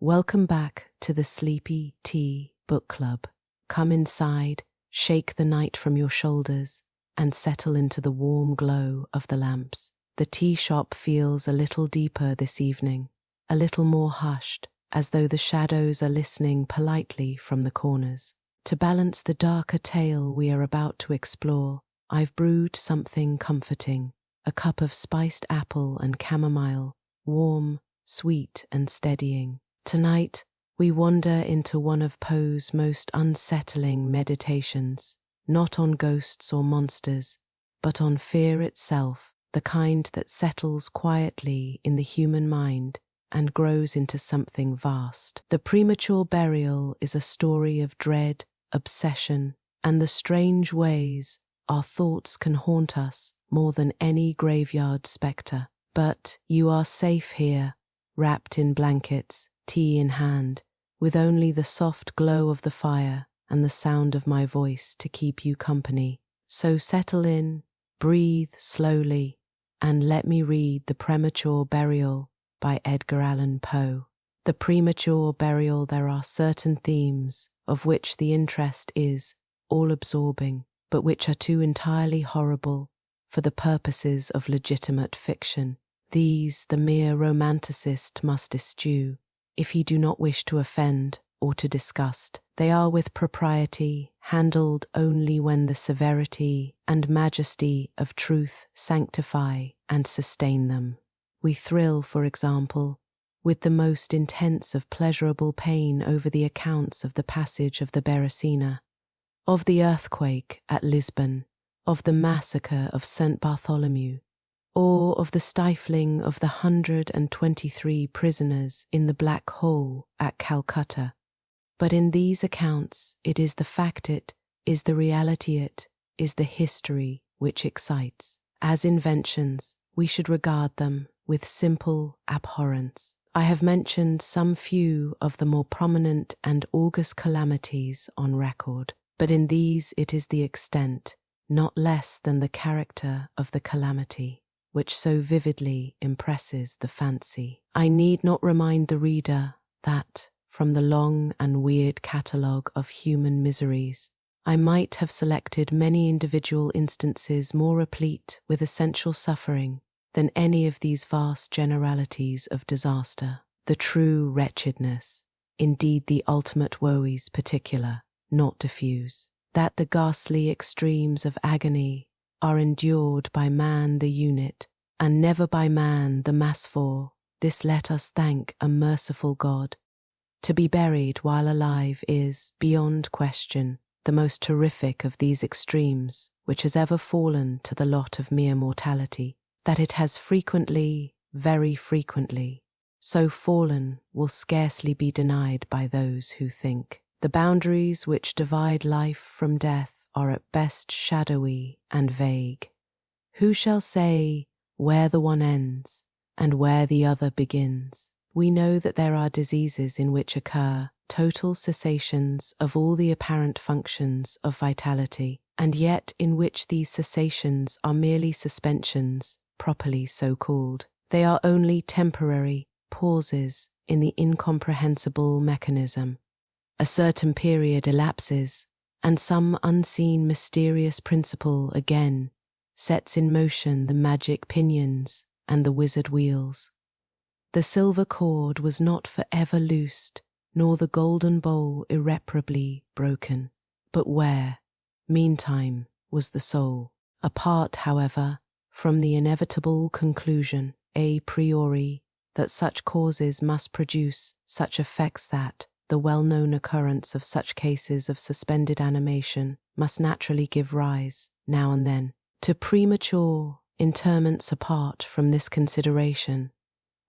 Welcome back to the Sleepy Tea Book Club. Come inside, shake the night from your shoulders, and settle into the warm glow of the lamps. The tea shop feels a little deeper this evening, a little more hushed, as though the shadows are listening politely from the corners. To balance the darker tale we are about to explore, I've brewed something comforting, a cup of spiced apple and chamomile, warm, sweet and steadying. Tonight, we wander into one of Poe's most unsettling meditations, not on ghosts or monsters, but on fear itself, the kind that settles quietly in the human mind and grows into something vast. The Premature Burial is a story of dread, obsession, and the strange ways our thoughts can haunt us more than any graveyard spectre. But you are safe here, wrapped in blankets, tea in hand, with only the soft glow of the fire and the sound of my voice to keep you company. So settle in, breathe slowly, and let me read The Premature Burial by Edgar Allan Poe. The premature burial, there are certain themes of which the interest is all-absorbing, but which are too entirely horrible for the purposes of legitimate fiction. These the mere romanticist must eschew, if he do not wish to offend or to disgust. They are with propriety, handled only when the severity and majesty of truth sanctify and sustain them. We thrill, for example, with the most intense of pleasurable pain over the accounts of the passage of the Beresina, of the earthquake at Lisbon, of the massacre of St. Bartholomew, or of the stifling of the 123 prisoners in the Black Hole at Calcutta. But in these accounts, it is the fact, it is the reality, it is the history which excites. As inventions, we should regard them with simple abhorrence. I have mentioned some few of the more prominent and august calamities on record, but in these it is the extent, not less than the character of the calamity, which so vividly impresses the fancy. I need not remind the reader that, from the long and weird catalogue of human miseries, I might have selected many individual instances more replete with essential suffering than any of these vast generalities of disaster. The true wretchedness, indeed the ultimate woe, is particular, not diffuse, that the ghastly extremes of agony are endured by man the unit, and never by man the mass. For this let us thank a merciful God. To be buried while alive is, beyond question, the most terrific of these extremes which has ever fallen to the lot of mere mortality. That it has frequently, very frequently, so fallen will scarcely be denied by those who think. The boundaries which divide life from death are at best shadowy and vague. Who shall say where the one ends and where the other begins? We know that there are diseases in which occur total cessations of all the apparent functions of vitality, and yet in which these cessations are merely suspensions, properly so called. They are only temporary pauses in the incomprehensible mechanism. A certain period elapses, and some unseen mysterious principle again sets in motion the magic pinions and the wizard wheels. The silver cord was not for ever loosed, nor the golden bowl irreparably broken. But where, meantime, was the soul? Apart, however, from the inevitable conclusion, a priori, that such causes must produce such effects, that the well-known occurrence of such cases of suspended animation must naturally give rise, now and then, to premature interments. Apart from this consideration,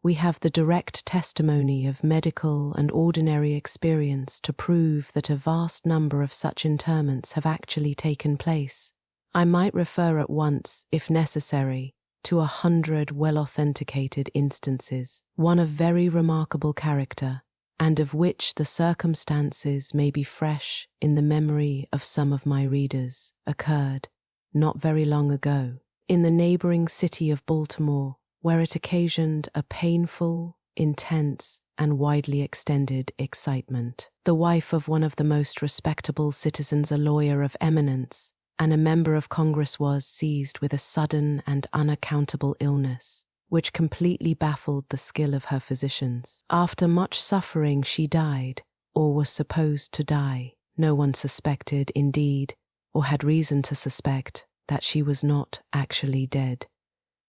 we have the direct testimony of medical and ordinary experience to prove that a vast number of such interments have actually taken place. I might refer at once, if necessary, to 100 well-authenticated instances, one of very remarkable character, and of which the circumstances may be fresh in the memory of some of my readers, occurred, not very long ago, in the neighboring city of Baltimore, where it occasioned a painful, intense, and widely extended excitement. The wife of one of the most respectable citizens, a lawyer of eminence, and a member of Congress, was seized with a sudden and unaccountable illness, which completely baffled the skill of her physicians. After much suffering, she died, or was supposed to die. No one suspected, indeed, or had reason to suspect, that she was not actually dead.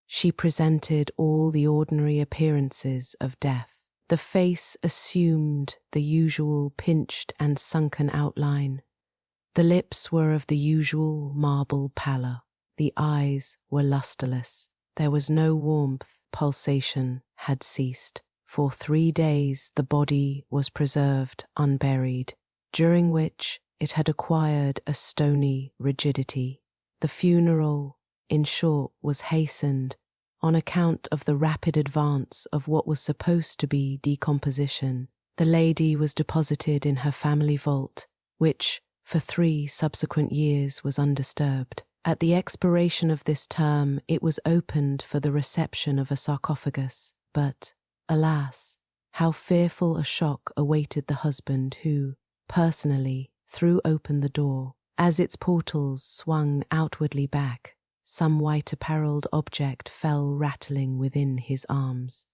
She presented all the ordinary appearances of death. The face assumed the usual pinched and sunken outline. The lips were of the usual marble pallor. The eyes were lusterless. There was no warmth. Pulsation had ceased. For 3 days the body was preserved unburied, during which it had acquired a stony rigidity. The funeral, in short, was hastened on account of the rapid advance of what was supposed to be decomposition. The lady was deposited in her family vault, which, for 3 subsequent years, was undisturbed. At the expiration of this term, it was opened for the reception of a sarcophagus, but, alas, how fearful a shock awaited the husband who, personally, threw open the door. As its portals swung outwardly back, some white-apparelled object fell rattling within his arms.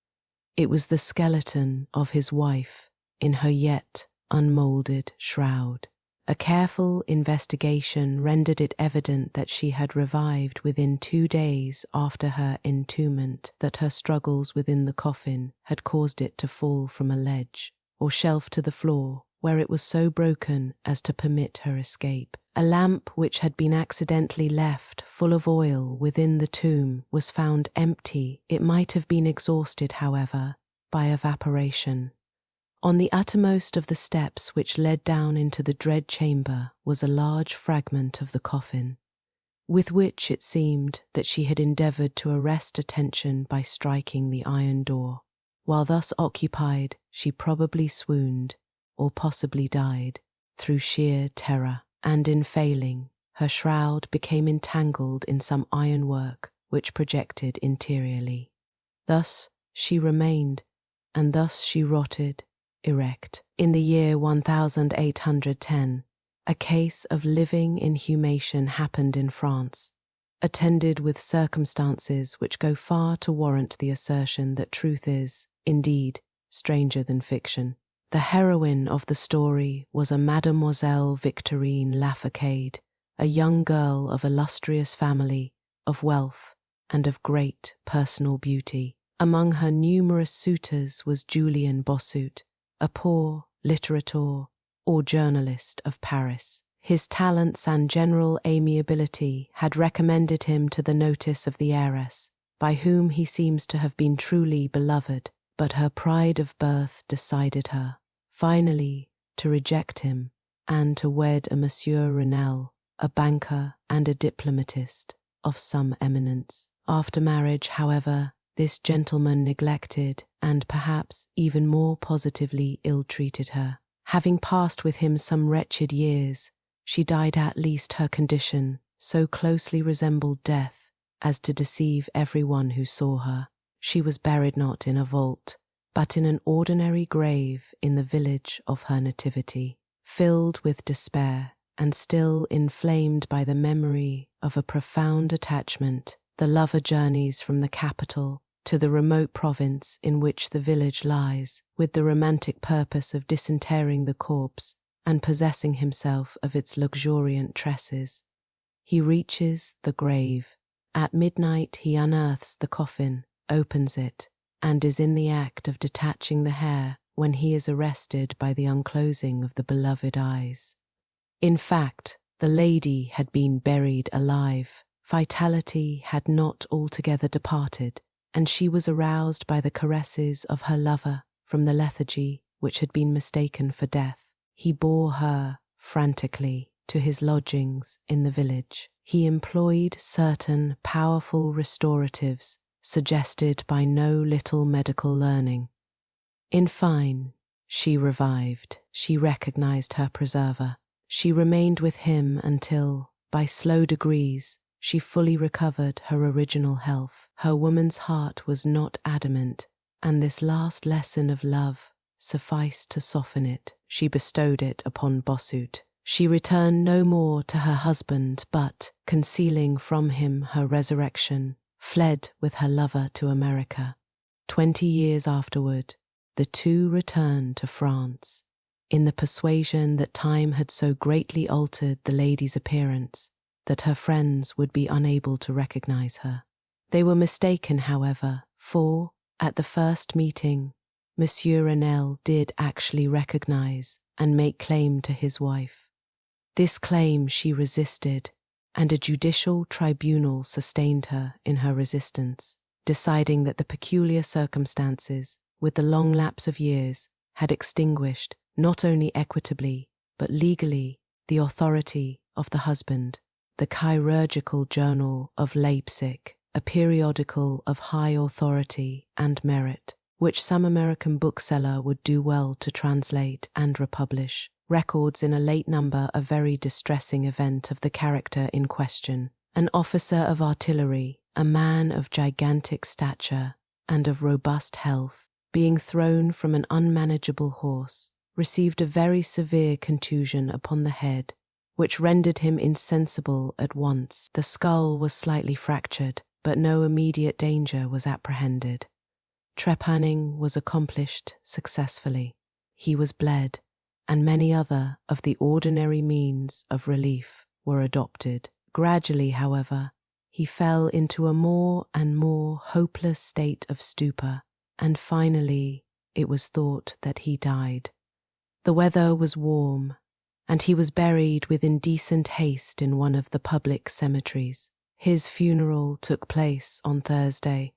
It was the skeleton of his wife in her yet unmoulded shroud. A careful investigation rendered it evident that she had revived within 2 days after her entombment, that her struggles within the coffin had caused it to fall from a ledge or shelf to the floor, where it was so broken as to permit her escape. A lamp which had been accidentally left full of oil within the tomb was found empty. It might have been exhausted, however, by evaporation. On the uttermost of the steps which led down into the dread chamber was a large fragment of the coffin, with which it seemed that she had endeavoured to arrest attention by striking the iron door. While thus occupied, she probably swooned, or possibly died, through sheer terror, and in failing, her shroud became entangled in some ironwork which projected interiorly. Thus she remained, and thus she rotted, erect. In the year 1810, a case of living inhumation happened in France, attended with circumstances which go far to warrant the assertion that truth is, indeed, stranger than fiction. The heroine of the story was a Mademoiselle Victorine Lafayette, a young girl of illustrious family, of wealth, and of great personal beauty. Among her numerous suitors was Julien Bossuet, a poor litterateur or journalist of Paris. His talents and general amiability had recommended him to the notice of the heiress, by whom he seems to have been truly beloved, but her pride of birth decided her, finally, to reject him and to wed a Monsieur Renel, a banker and a diplomatist of some eminence. After marriage, however, this gentleman neglected and perhaps even more positively ill-treated her. Having passed with him some wretched years, she died. At least her condition so closely resembled death as to deceive everyone who saw her. She was buried not in a vault, but in an ordinary grave in the village of her nativity. Filled with despair and still inflamed by the memory of a profound attachment, the lover journeys from the capital to the remote province in which the village lies, with the romantic purpose of disinterring the corpse and possessing himself of its luxuriant tresses. He reaches the grave. At midnight he unearths the coffin, opens it, and is in the act of detaching the hair when he is arrested by the unclosing of the beloved eyes. In fact, the lady had been buried alive. Vitality had not altogether departed, and she was aroused by the caresses of her lover from the lethargy which had been mistaken for death. He bore her, frantically, to his lodgings in the village. He employed certain powerful restoratives suggested by no little medical learning. In fine, she revived. She recognized her preserver. She remained with him until, by slow degrees, she fully recovered her original health. Her woman's heart was not adamant, and this last lesson of love sufficed to soften it. She bestowed it upon Bossuet. She returned no more to her husband, but, concealing from him her resurrection, fled with her lover to America. 20 years afterward, the two returned to France, in the persuasion that time had so greatly altered the lady's appearance that her friends would be unable to recognize her. They were mistaken, however, for, at the first meeting, Monsieur Renelle did actually recognize and make claim to his wife. This claim she resisted, and a judicial tribunal sustained her in her resistance, deciding that the peculiar circumstances, with the long lapse of years, had extinguished, not only equitably, but legally, the authority of the husband. The Chirurgical Journal of Leipzig, a periodical of high authority and merit, which some American bookseller would do well to translate and republish, records in a late number a very distressing event of the character in question. An officer of artillery, a man of gigantic stature and of robust health, being thrown from an unmanageable horse, received a very severe contusion upon the head, which rendered him insensible at once. The skull was slightly fractured, but no immediate danger was apprehended. Trepanning was accomplished successfully. He was bled, and many other of the ordinary means of relief were adopted. Gradually, however, he fell into a more and more hopeless state of stupor, and finally it was thought that he died. The weather was warm, and he was buried with indecent haste in one of the public cemeteries. His funeral took place on Thursday.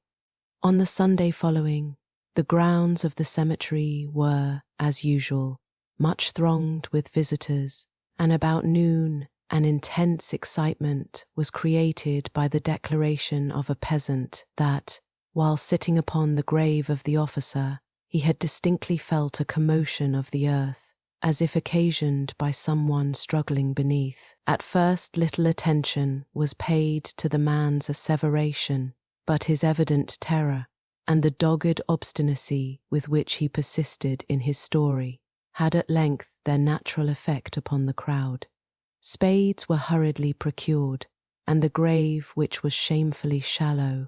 On the Sunday following, the grounds of the cemetery were, as usual, much thronged with visitors, and about noon an intense excitement was created by the declaration of a peasant that, while sitting upon the grave of the officer, he had distinctly felt a commotion of the earth, as if occasioned by someone struggling beneath. At first little attention was paid to the man's asseveration, but his evident terror, and the dogged obstinacy with which he persisted in his story, had at length their natural effect upon the crowd. Spades were hurriedly procured, and the grave, which was shamefully shallow,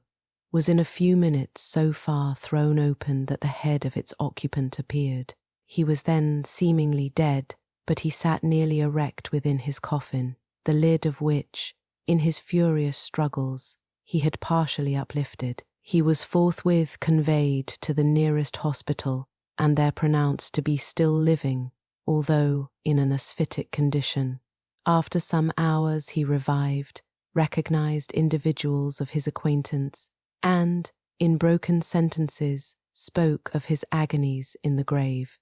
was in a few minutes so far thrown open that the head of its occupant appeared. He was then seemingly dead, but he sat nearly erect within his coffin, the lid of which, in his furious struggles, he had partially uplifted. He was forthwith conveyed to the nearest hospital, and there pronounced to be still living, although in an asphytic condition. After some hours he revived, recognized individuals of his acquaintance, and, in broken sentences, spoke of his agonies in the grave.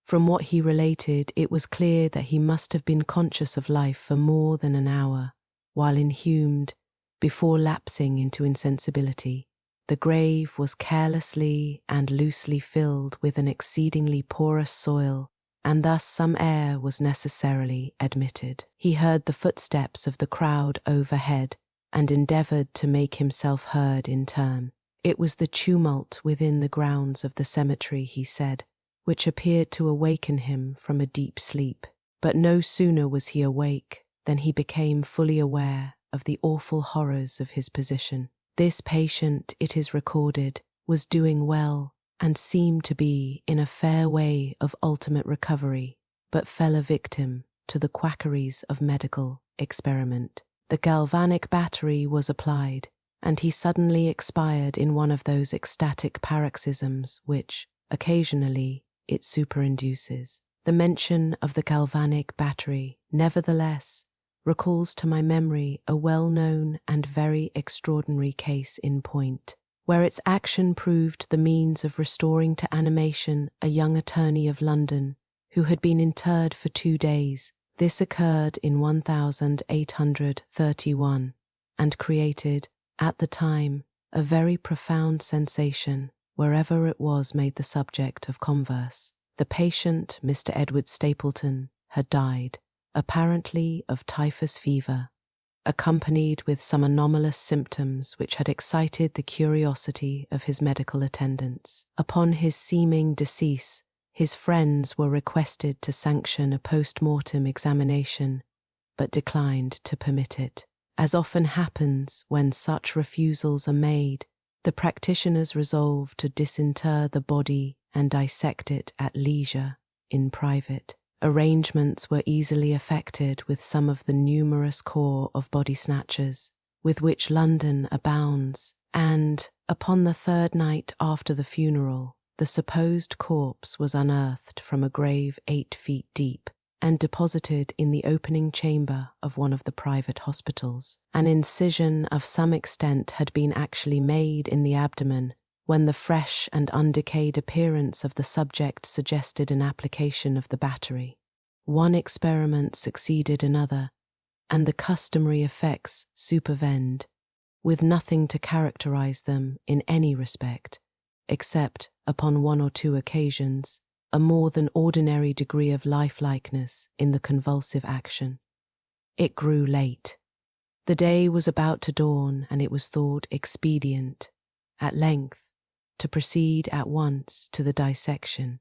From what he related, it was clear that he must have been conscious of life for more than an hour, while inhumed, before lapsing into insensibility. The grave was carelessly and loosely filled with an exceedingly porous soil, and thus some air was necessarily admitted. He heard the footsteps of the crowd overhead, and endeavoured to make himself heard in turn. It was the tumult within the grounds of the cemetery, he said, which appeared to awaken him from a deep sleep. But no sooner was he awake than he became fully aware of the awful horrors of his position. This patient, it is recorded, was doing well and seemed to be in a fair way of ultimate recovery, but fell a victim to the quackeries of medical experiment. The galvanic battery was applied, and he suddenly expired in one of those ecstatic paroxysms which, occasionally, it superinduces. The mention of the galvanic battery, nevertheless, recalls to my memory a well-known and very extraordinary case in point, where its action proved the means of restoring to animation a young attorney of London who had been interred for 2 days. This occurred in 1831 and created, at the time, a very profound sensation wherever it was made the subject of converse. The patient, Mr. Edward Stapleton, had died, apparently of typhus fever. accompanied with some anomalous symptoms which had excited the curiosity of his medical attendants. Upon his seeming decease, his friends were requested to sanction a post-mortem examination, but declined to permit it. As often happens when such refusals are made, the practitioners resolved to disinter the body and dissect it at leisure, in private. Arrangements were easily effected with some of the numerous corps of body snatchers, with which London abounds, and, upon the third night after the funeral, the supposed corpse was unearthed from a grave 8 feet deep and deposited in the opening chamber of one of the private hospitals. An incision of some extent had been actually made in the abdomen, when the fresh and undecayed appearance of the subject suggested an application of the battery. One experiment succeeded another, and the customary effects supervened, with nothing to characterize them in any respect, except, upon 1 or 2 occasions, a more than ordinary degree of lifelikeness in the convulsive action. It grew late. The day was about to dawn, and it was thought expedient, at length, to proceed at once to the dissection.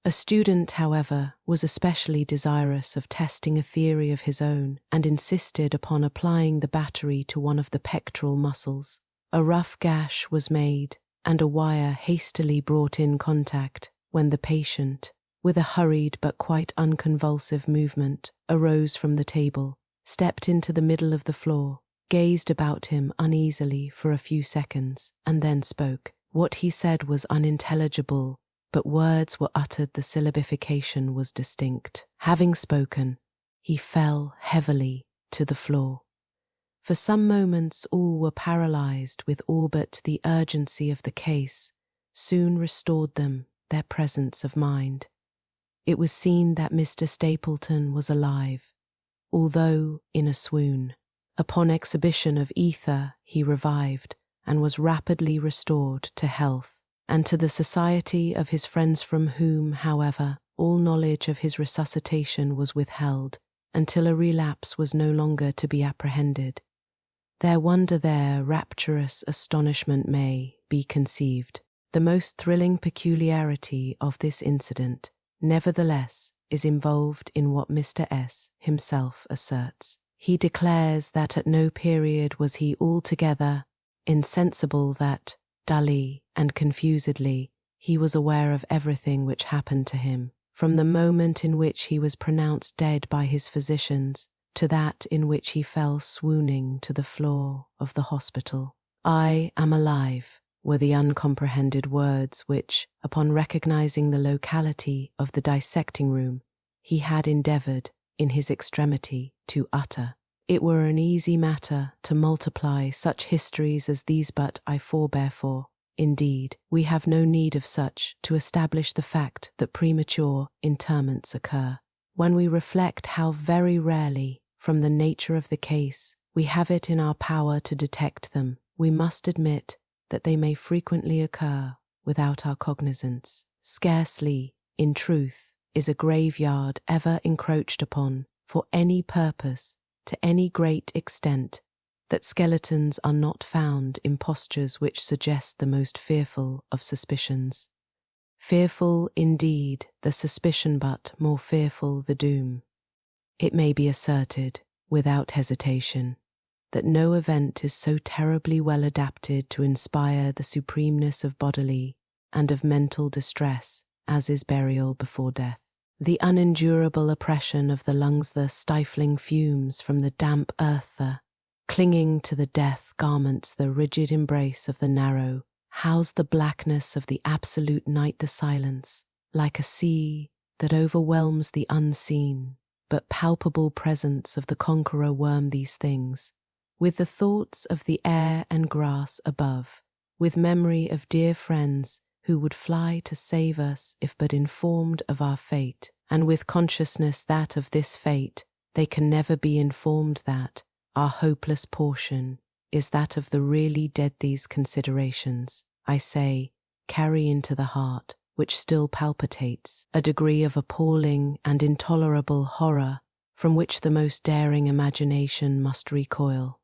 A student, however, was especially desirous of testing a theory of his own, and insisted upon applying the battery to one of the pectoral muscles. A rough gash was made, and a wire hastily brought in contact, when the patient, with a hurried but quite unconvulsive movement, arose from the table, stepped into the middle of the floor, gazed about him uneasily for a few seconds, and then spoke. What he said was unintelligible, but words were uttered, the syllabification was distinct. Having spoken, he fell heavily to the floor. For some moments all were paralyzed, with all but the urgency of the case soon restored them their presence of mind. It was seen that Mr. Stapleton was alive, although in a swoon. Upon exhibition of ether he revived, and was rapidly restored to health, and to the society of his friends, from whom, however, all knowledge of his resuscitation was withheld, until a relapse was no longer to be apprehended. Their wonder, their rapturous astonishment may be conceived. The most thrilling peculiarity of this incident, nevertheless, is involved in what Mr. S. himself asserts. He declares that at no period was he altogether insensible, that, dully and confusedly, he was aware of everything which happened to him, from the moment in which he was pronounced dead by his physicians to that in which he fell swooning to the floor of the hospital. "I am alive," were the uncomprehended words which, upon recognizing the locality of the dissecting room, he had endeavored, in his extremity, to utter. It were an easy matter to multiply such histories as these, but I forbear, for, indeed, we have no need of such to establish the fact that premature interments occur. When we reflect how very rarely, from the nature of the case, we have it in our power to detect them, we must admit that they may frequently occur without our cognizance. Scarcely, in truth, is a graveyard ever encroached upon, for any purpose, to any great extent, that skeletons are not found in postures which suggest the most fearful of suspicions. Fearful, indeed, the suspicion, but more fearful the doom. It may be asserted, without hesitation, that no event is so terribly well adapted to inspire the supremeness of bodily and of mental distress as is burial before death. The unendurable oppression of the lungs, the stifling fumes from the damp earth, the clinging to the death garments, the rigid embrace of the narrow house, the blackness of the absolute night, the silence, like a sea that overwhelms the unseen but palpable presence of the conqueror worm these things, with the thoughts of the air and grass above, with memory of dear friends who would fly to save us if but informed of our fate, and with consciousness that of this fate they can never be informed, that our hopeless portion is that of the really dead. These considerations, I say, carry into the heart, which still palpitates, a degree of appalling and intolerable horror from which the most daring imagination must recoil.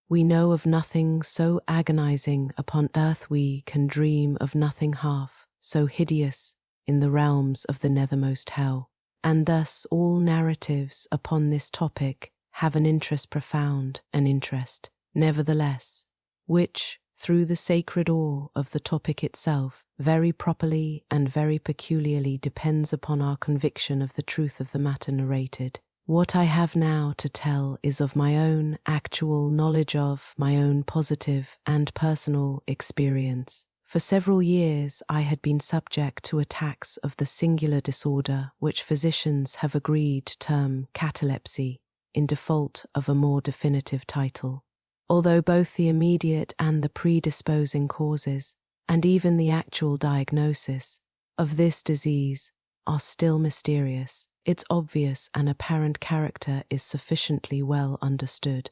We know of nothing so agonizing upon earth, we can dream of nothing half so hideous in the realms of the nethermost hell. And thus all narratives upon this topic have an interest profound, an interest, nevertheless, which, through the sacred awe of the topic itself, very properly and very peculiarly depends upon our conviction of the truth of the matter narrated. What I have now to tell is of my own actual knowledge of, my own positive and personal experience. For several years I had been subject to attacks of the singular disorder which physicians have agreed to term catalepsy, in default of a more definitive title. Although both the immediate and the predisposing causes, and even the actual diagnosis, of this disease are still mysterious, its obvious and apparent character is sufficiently well understood.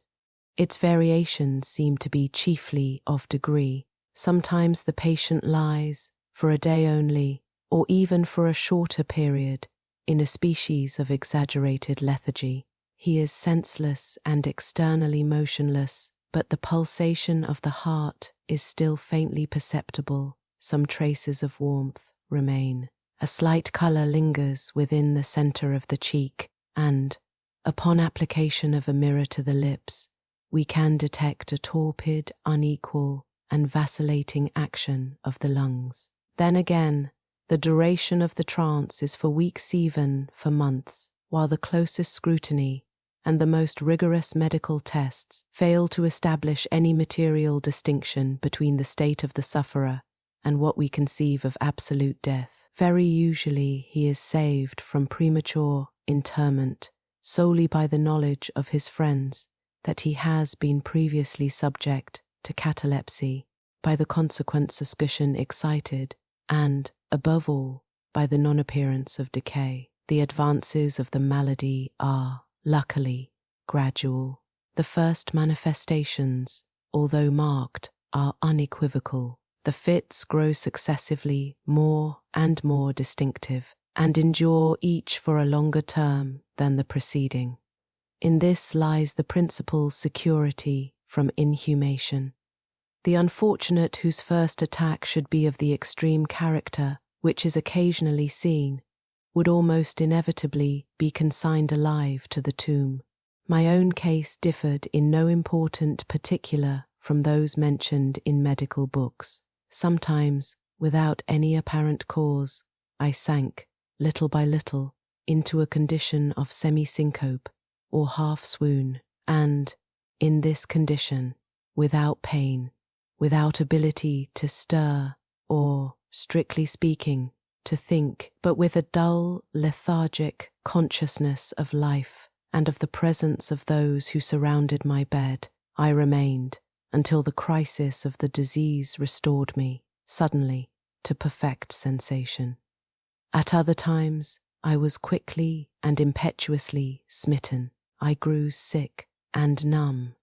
Its variations seem to be chiefly of degree. Sometimes the patient lies, for a day only, or even for a shorter period, in a species of exaggerated lethargy. He is senseless and externally motionless, but the pulsation of the heart is still faintly perceptible. Some traces of warmth remain. A slight colour lingers within the centre of the cheek, and, upon application of a mirror to the lips, we can detect a torpid, unequal, and vacillating action of the lungs. Then again, the duration of the trance is for weeks, even for months, while the closest scrutiny and the most rigorous medical tests fail to establish any material distinction between the state of the sufferer and what we conceive of absolute death. Very usually he is saved from premature interment solely by the knowledge of his friends that he has been previously subject to catalepsy, by the consequent suspicion excited, and, above all, by the non-appearance of decay. The advances of the malady are, luckily, gradual. The first manifestations, although marked, are unequivocal. The fits grow successively more and more distinctive, and endure each for a longer term than the preceding. In this lies the principal security from inhumation. The unfortunate whose first attack should be of the extreme character which is occasionally seen would almost inevitably be consigned alive to the tomb. My own case differed in no important particular from those mentioned in medical books. Sometimes, without any apparent cause, I sank, little by little, into a condition of semi-syncope or half-swoon, and, in this condition, without pain, without ability to stir or, strictly speaking, to think, but with a dull, lethargic consciousness of life and of the presence of those who surrounded my bed, I remained until the crisis of the disease restored me, suddenly, to perfect sensation. At other times, I was quickly and impetuously smitten. I grew sick and numb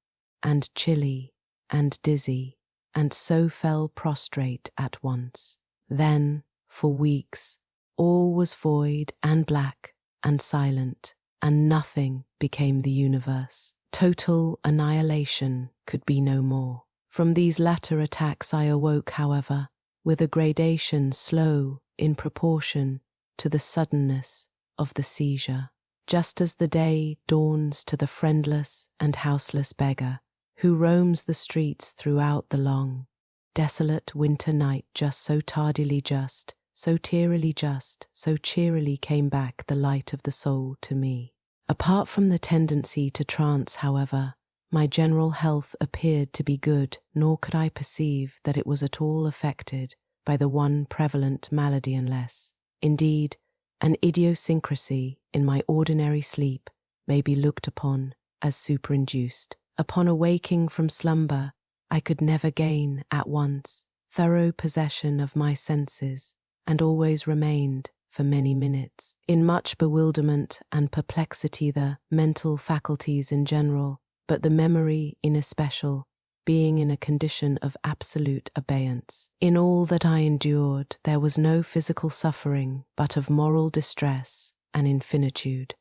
and chilly and dizzy, and so fell prostrate at once. Then, for weeks, all was void and black and silent, and nothing became the universe. Total annihilation could be no more. From these latter attacks I awoke, however, with a gradation slow in proportion to the suddenness of the seizure, just as the day dawns to the friendless and houseless beggar who roams the streets throughout the long, desolate winter night. Just so tardily, just so tearily, just so cheerily came back the light of the soul to me. Apart from the tendency to trance, however, my general health appeared to be good, nor could I perceive that it was at all affected by the one prevalent malady, unless, indeed, an idiosyncrasy in my ordinary sleep may be looked upon as superinduced. Upon awaking from slumber, I could never gain at once thorough possession of my senses, and always remained, for many minutes, in much bewilderment and perplexity, the mental faculties in general, but the memory in especial, being in a condition of absolute abeyance. In all that I endured, there was no physical suffering, but of moral distress and infinitude.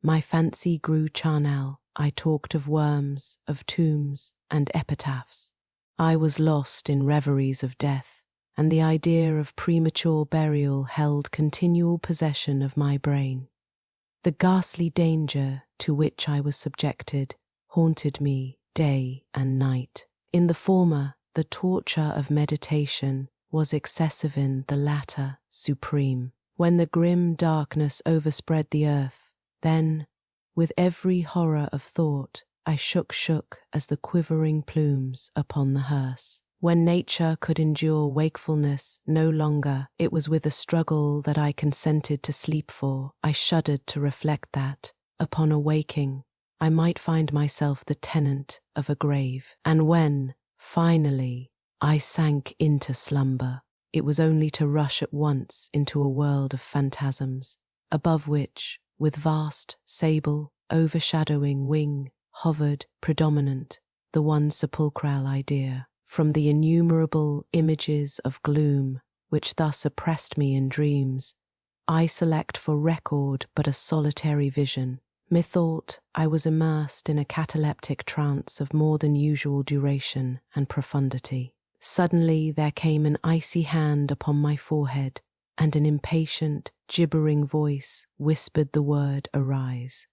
My fancy grew charnel. I talked of worms, of tombs, and epitaphs. I was lost in reveries of death, and the idea of premature burial held continual possession of my brain. The ghastly danger to which I was subjected haunted me day and night. In the former, the torture of meditation was excessive, in the latter, supreme. When the grim darkness overspread the earth, then, with every horror of thought, I shook as the quivering plumes upon the hearse. When nature could endure wakefulness no longer, it was with a struggle that I consented to sleep, for I shuddered to reflect that, upon awaking, I might find myself the tenant of a grave. And when, finally, I sank into slumber, it was only to rush at once into a world of phantasms, above which, with vast, sable, overshadowing wing, hovered, predominant, the one sepulchral idea. From the innumerable images of gloom which thus oppressed me in dreams, I select for record but a solitary vision. Methought I was immersed in a cataleptic trance of more than usual duration and profundity. Suddenly there came an icy hand upon my forehead, and an impatient, gibbering voice whispered the word "arise"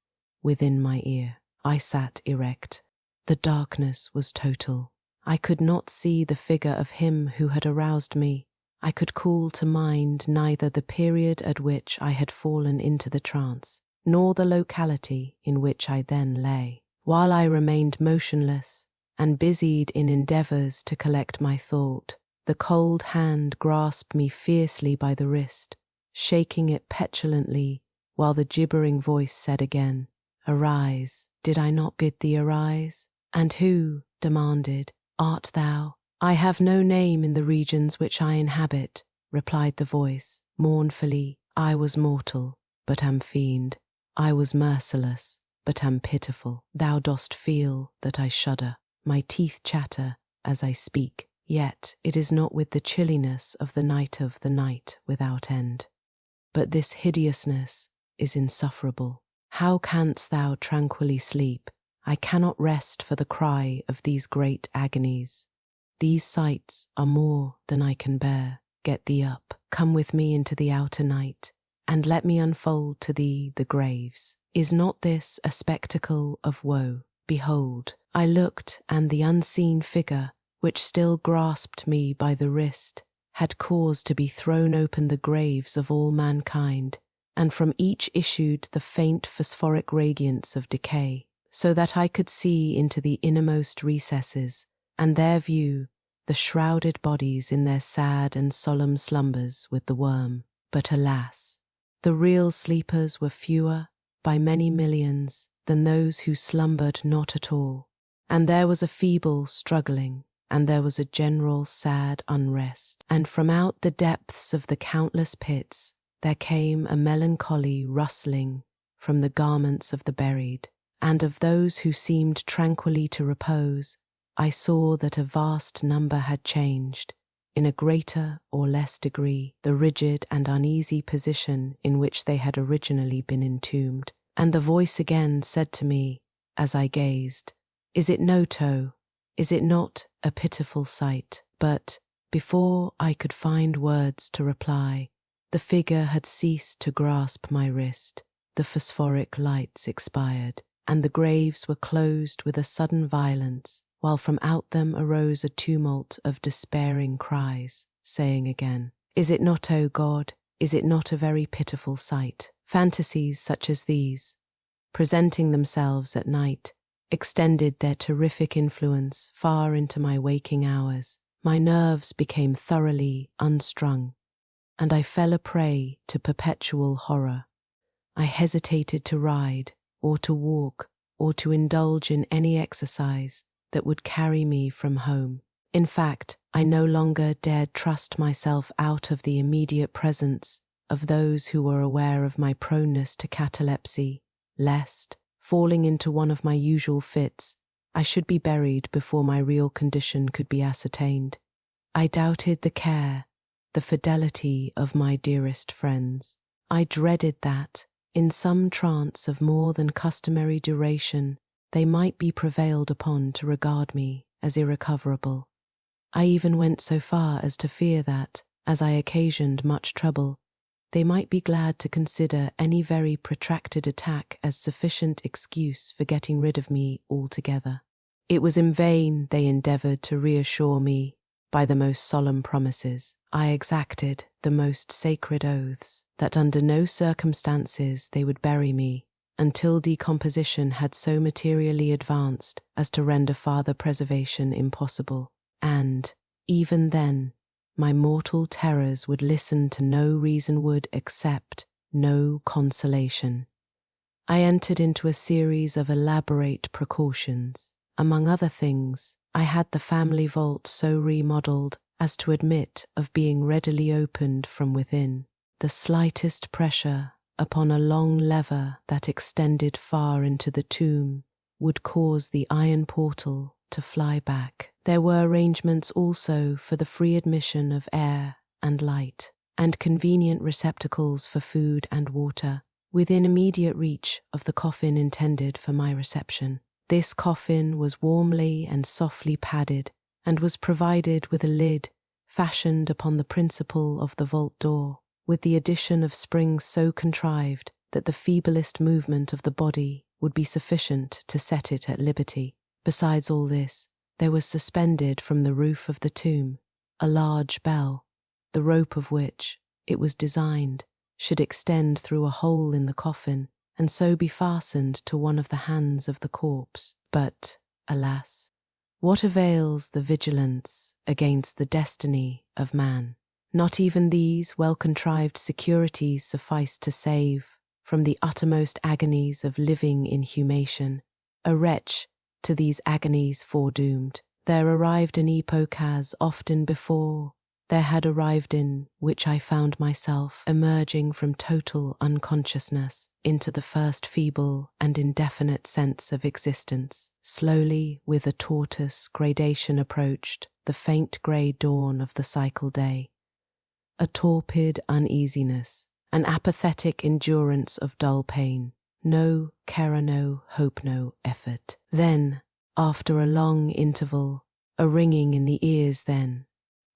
within my ear. I sat erect. The darkness was total. I could not see the figure of him who had aroused me. I could call to mind neither the period at which I had fallen into the trance, nor the locality in which I then lay. While I remained motionless and busied in endeavours to collect my thought, the cold hand grasped me fiercely by the wrist, shaking it petulantly, while the gibbering voice said again, "Arise, did I not bid thee arise?" "And who," demanded, "art thou?" "I have no name in the regions which I inhabit," replied the voice, mournfully. "I was mortal, but am fiend. I was merciless, but am pitiful. Thou dost feel that I shudder. My teeth chatter as I speak, yet it is not with the chilliness of the night without end. But this hideousness is insufferable. How canst thou tranquilly sleep? I cannot rest for the cry of these great agonies. These sights are more than I can bear. Get thee up, come with me into the outer night, and let me unfold to thee the graves. Is not this a spectacle of woe? Behold, I looked, and the unseen figure, which still grasped me by the wrist, had caused to be thrown open the graves of all mankind, and from each issued the faint phosphoric radiance of decay, so that I could see into the innermost recesses, and there view the shrouded bodies in their sad and solemn slumbers with the worm. But alas, the real sleepers were fewer, by many millions, than those who slumbered not at all. And there was a feeble struggling, and there was a general sad unrest. And from out the depths of the countless pits there came a melancholy rustling from the garments of the buried, and of those who seemed tranquilly to repose, I saw that a vast number had changed, in a greater or less degree, the rigid and uneasy position in which they had originally been entombed. And the voice again said to me, as I gazed, "Is it no toe? Is it not a pitiful sight?" But, before I could find words to reply, the figure had ceased to grasp my wrist, the phosphoric lights expired, and the graves were closed with a sudden violence, while from out them arose a tumult of despairing cries, saying again, "Is it not, O God? Is it not a very pitiful sight?" Fantasies such as these, presenting themselves at night, extended their terrific influence far into my waking hours. My nerves became thoroughly unstrung, and I fell a prey to perpetual horror. I hesitated to ride, or to walk, or to indulge in any exercise that would carry me from home. In fact, I no longer dared trust myself out of the immediate presence of those who were aware of my proneness to catalepsy, lest, falling into one of my usual fits, I should be buried before my real condition could be ascertained. I doubted the care, the fidelity of my dearest friends. I dreaded that, In some trance of more than customary duration, they might be prevailed upon to regard me as irrecoverable. I even went so far as to fear that, as I occasioned much trouble, they might be glad to consider any very protracted attack as sufficient excuse for getting rid of me altogether. It was in vain they endeavoured to reassure me by the most solemn promises. I exacted the most sacred oaths that under no circumstances they would bury me until decomposition had so materially advanced as to render farther preservation impossible. And, even then, my mortal terrors would listen to no reason, would accept no consolation. I entered into a series of elaborate precautions. Among other things, I had the family vault so remodelled as to admit of being readily opened from within. The slightest pressure upon a long lever that extended far into the tomb would cause the iron portal to fly back. There were arrangements also for the free admission of air and light, and convenient receptacles for food and water, within immediate reach of the coffin intended for my reception. This coffin was warmly and softly padded, and was provided with a lid fashioned upon the principle of the vault door, with the addition of springs so contrived that the feeblest movement of the body would be sufficient to set it at liberty. Besides all this, there was suspended from the roof of the tomb a large bell, the rope of which, it was designed, should extend through a hole in the coffin, and so be fastened to one of the hands of the corpse. But, alas, what avails the vigilance against the destiny of man? Not even these well-contrived securities sufficed to save, from the uttermost agonies of living inhumation, a wretch to these agonies foredoomed. There arrived an epoch as often before there had arrived in which I found myself emerging from total unconsciousness into the first feeble and indefinite sense of existence. Slowly, with a tortoise gradation, approached the faint grey dawn of the cycle day. A torpid uneasiness, an apathetic endurance of dull pain, no care, no hope, no effort. Then, after a long interval, a ringing in the ears, then,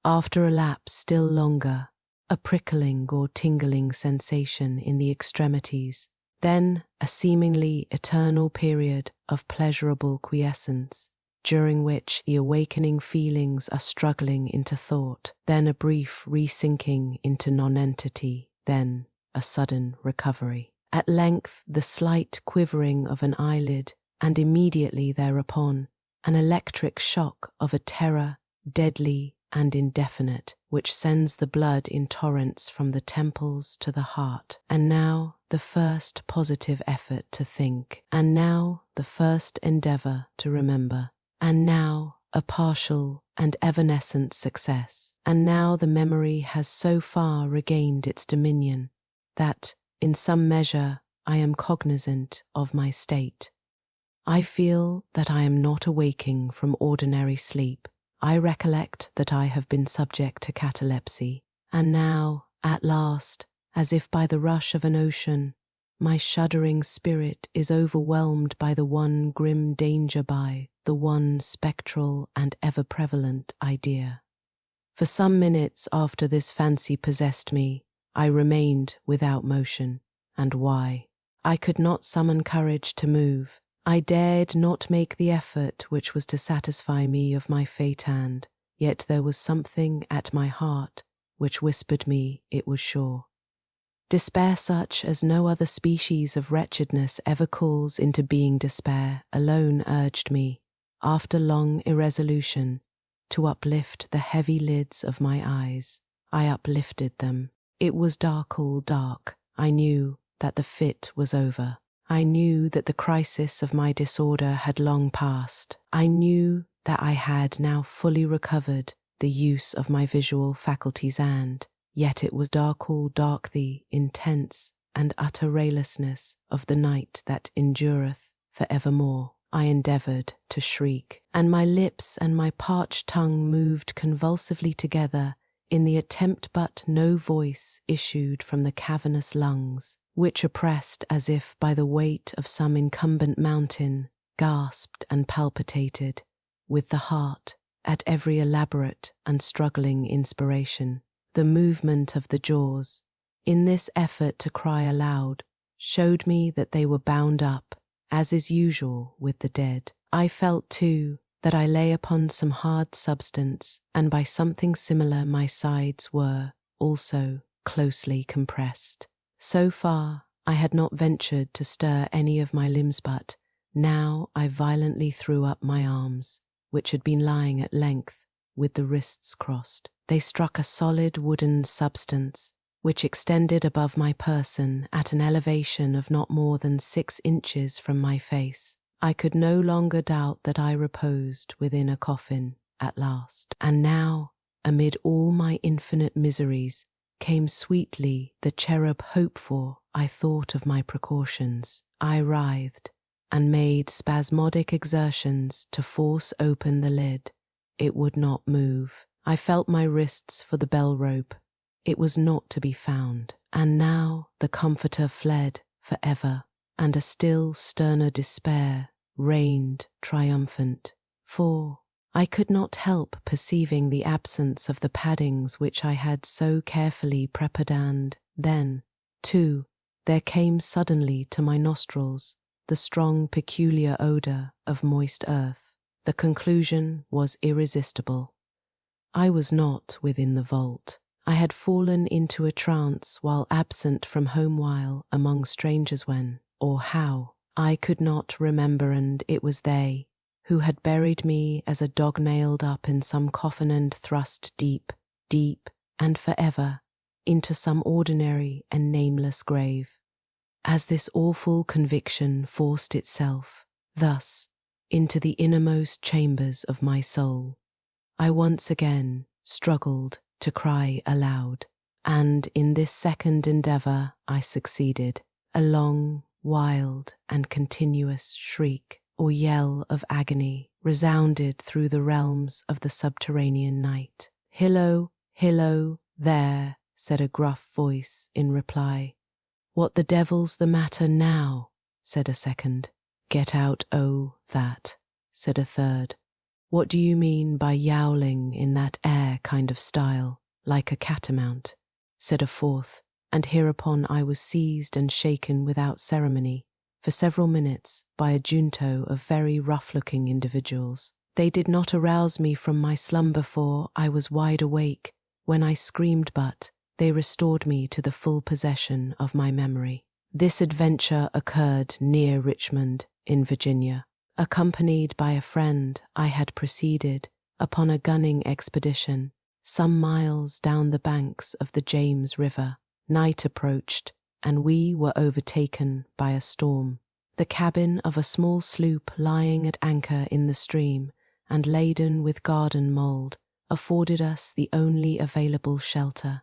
after a lapse still longer, a prickling or tingling sensation in the extremities, then a seemingly eternal period of pleasurable quiescence, during which the awakening feelings are struggling into thought, then a brief resinking into nonentity, then a sudden recovery. At length the slight quivering of an eyelid, and immediately thereupon an electric shock of a terror deadly and indefinite, which sends the blood in torrents from the temples to the heart. And now the first positive effort to think, and now the first endeavour to remember, and now a partial and evanescent success, and now the memory has so far regained its dominion that, in some measure, I am cognizant of my state. I feel that I am not awaking from ordinary sleep. I recollect that I have been subject to catalepsy, and now, at last, as if by the rush of an ocean, my shuddering spirit is overwhelmed by the one grim danger, by the one spectral and ever-prevalent idea. For some minutes after this fancy possessed me, I remained without motion. And why? I could not summon courage to move. I dared not make the effort which was to satisfy me of my fate, and yet there was something at my heart which whispered me it was sure. Despair, such as no other species of wretchedness ever calls into being despair, alone urged me, after long irresolution, to uplift the heavy lids of my eyes. I uplifted them. It was dark, all dark. I knew that the fit was over. I knew that the crisis of my disorder had long passed. I knew that I had now fully recovered the use of my visual faculties, and yet it was dark, all dark, the intense and utter raylessness of the night that endureth for evermore. I endeavoured to shriek, and my lips and my parched tongue moved convulsively together in the attempt, but no voice issued from the cavernous lungs which, oppressed as if by the weight of some incumbent mountain, gasped and palpitated, with the heart at every elaborate and struggling inspiration. The movement of the jaws, in this effort to cry aloud, showed me that they were bound up, as is usual with the dead. I felt, too, that I lay upon some hard substance, and by something similar my sides were, also, closely compressed. So far, I had not ventured to stir any of my limbs, but now I violently threw up my arms, which had been lying at length, with the wrists crossed. They struck a solid wooden substance, which extended above my person at an elevation of not more than 6 inches from my face. I could no longer doubt that I reposed within a coffin at last. And now, amid all my infinite miseries, came sweetly the cherub hoped for. I thought of my precautions. I writhed and made spasmodic exertions to force open the lid. It would not move. I felt my wrists for the bell rope. It was not to be found. And now the comforter fled forever, and a still sterner despair reigned triumphant. For I could not help perceiving the absence of the paddings which I had so carefully prepared, and then, too, there came suddenly to my nostrils the strong peculiar odour of moist earth. The conclusion was irresistible. I was not within the vault. I had fallen into a trance while absent from home, while among strangers, when, or how, I could not remember, and it was they who had buried me as a dog nailed up in some coffin and thrust deep, deep, and forever into some ordinary and nameless grave. As this awful conviction forced itself thus into the innermost chambers of my soul, I once again struggled to cry aloud, and in this second endeavour I succeeded. A long, wild, and continuous shriek or yell of agony resounded through the realms of the subterranean night. "Hillo, hillo, there," said a gruff voice in reply. "What the devil's the matter now?" said a second. "Get out, oh, that," said a third. "What do you mean by yowling in that air kind of style, like a catamount?" said a fourth, and hereupon I was seized and shaken without ceremony for several minutes by a junto of very rough-looking individuals. They did not arouse me from my slumber, for I was wide awake when I screamed, but they restored me to the full possession of my memory. This adventure occurred near Richmond, in Virginia. Accompanied by a friend, I had proceeded upon a gunning expedition some miles down the banks of the James River. Night approached, and we were overtaken by a storm. The cabin of a small sloop lying at anchor in the stream and laden with garden mould afforded us the only available shelter.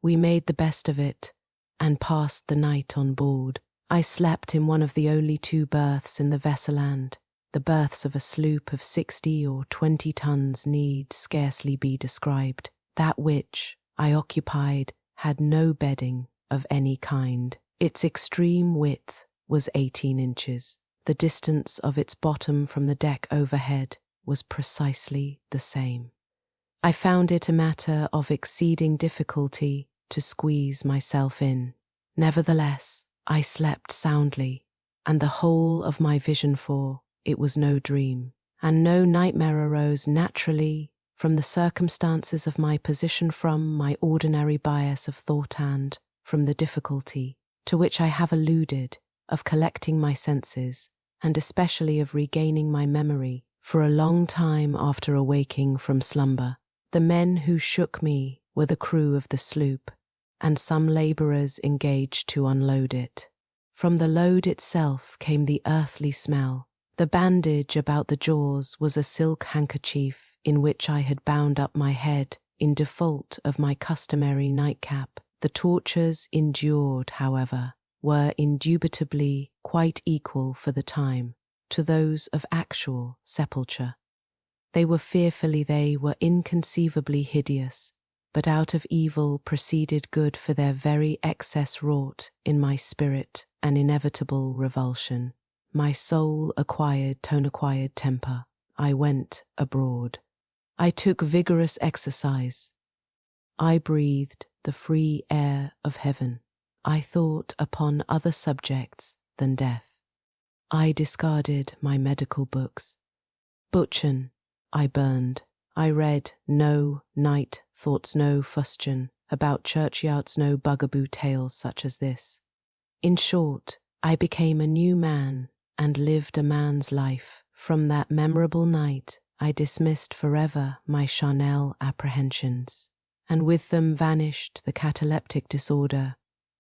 We made the best of it and passed the night on board. I slept in one of the only 2 berths in the vessel, and the berths of a sloop of 60 or 20 tons need scarcely be described. That which I occupied had no bedding of any kind. Its extreme width was 18 inches. The distance of its bottom from the deck overhead was precisely the same. I found it a matter of exceeding difficulty to squeeze myself in. Nevertheless, I slept soundly, and the whole of my vision, for it was no dream, and no nightmare, arose naturally from the circumstances of my position, from my ordinary bias of thought, and from the difficulty to which I have alluded of collecting my senses, and especially of regaining my memory for a long time after awaking from slumber. The men who shook me were the crew of the sloop, and some labourers engaged to unload it. From the load itself came the earthly smell. The bandage about the jaws was a silk handkerchief in which I had bound up my head in default of my customary nightcap. The tortures endured, however, were indubitably quite equal for the time to those of actual sepulture. They were inconceivably hideous, but out of evil proceeded good, for their very excess wrought in my spirit an inevitable revulsion. My soul acquired temper. I went abroad. I took vigorous exercise. I breathed the free air of heaven. I thought upon other subjects than death. I discarded my medical books. Butchen I burned. I read no night thoughts, no fustian about churchyards, no bugaboo tales such as this. In short, I became a new man and lived a man's life. From that memorable night, I dismissed forever my charnel apprehensions, and with them vanished the cataleptic disorder,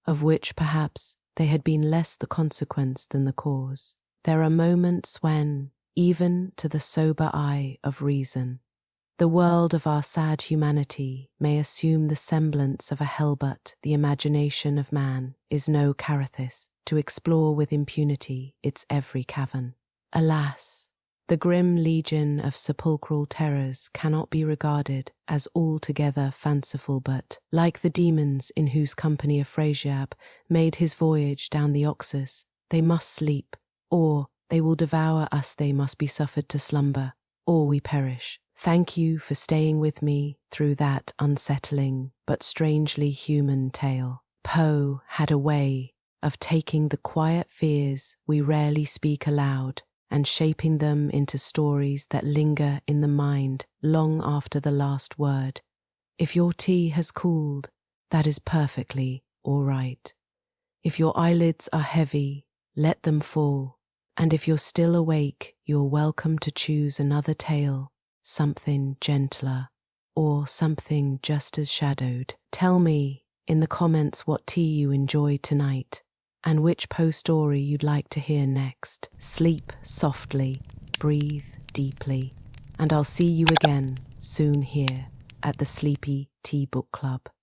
of which perhaps they had been less the consequence than the cause. There are moments when, even to the sober eye of reason, the world of our sad humanity may assume the semblance of a hell, but the imagination of man is no Carathis to explore with impunity its every cavern. Alas, the grim legion of sepulchral terrors cannot be regarded as altogether fanciful, but, like the demons in whose company Afrasiab made his voyage down the Oxus, they must sleep, or they will devour us. They must be suffered to slumber, or we perish. Thank you for staying with me through that unsettling but strangely human tale. Poe had a way of taking the quiet fears we rarely speak aloud and shaping them into stories that linger in the mind long after the last word. If your tea has cooled, that is perfectly all right. If your eyelids are heavy, let them fall. And if you're still awake, you're welcome to choose another tale, something gentler, or something just as shadowed. Tell me in the comments what tea you enjoyed tonight, and which Poe story you'd like to hear next. Sleep softly, breathe deeply, and I'll see you again soon here at the Sleepy Tea Book Club.